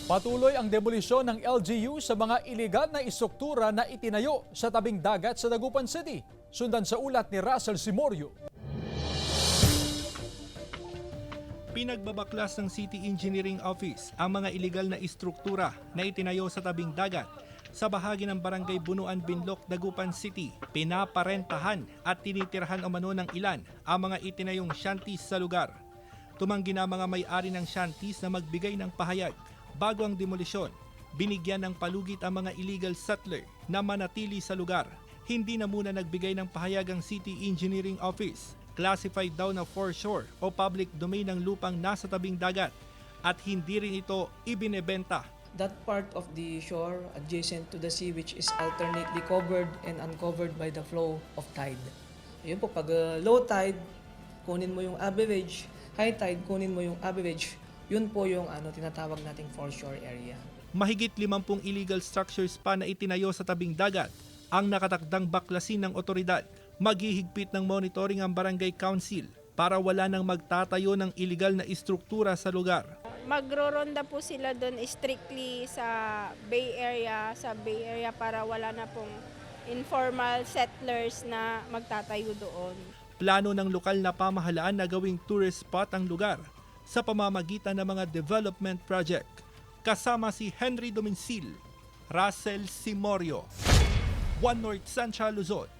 Patuloy ang demolisyon ng LGU sa mga ilegal na istruktura na itinayo sa tabing dagat sa Dagupan City. Sundan sa ulat ni Russell Simorio. Pinagbabaklas ng City Engineering Office ang mga ilegal na istruktura na itinayo sa tabing dagat sa bahagi ng Barangay Bunuan, Binloc, Dagupan City. Pinaparentahan at tinitirhan umano ng ilan ang mga itinayong shanties sa lugar. Tumanggi na mga may-ari ng shanties na magbigay ng pahayag bago ang demolisyon. Binigyan ng palugit ang mga illegal settler na manatili sa lugar. Hindi na muna nagbigay ng pahayag ang City Engineering Office. Classified daw na foreshore o public domain ng lupang nasa tabing dagat at hindi rin ito ibinebenta. That part of the shore adjacent to the sea which is alternately covered and uncovered by the flow of tide. Yun po, pag low tide, kunin mo yung average, high tide, kunin mo yung average, yun po yung tinatawag nating foreshore area. Mahigit 50 illegal structures pa na itinayo sa tabing dagat ang nakatakdang baklasin ng otoridad. Maghihigpit ng monitoring ang barangay council para wala nang magtatayo ng illegal na istruktura sa lugar. Magroronda po sila doon strictly sa Bay Area para wala na pong informal settlers na magtatayo doon. Plano ng lokal na pamahalaan na gawing tourist spot ang lugar sa pamamagitan ng mga development project. Kasama si Henry Domincil, Russell Simorio, One North Central Luzon.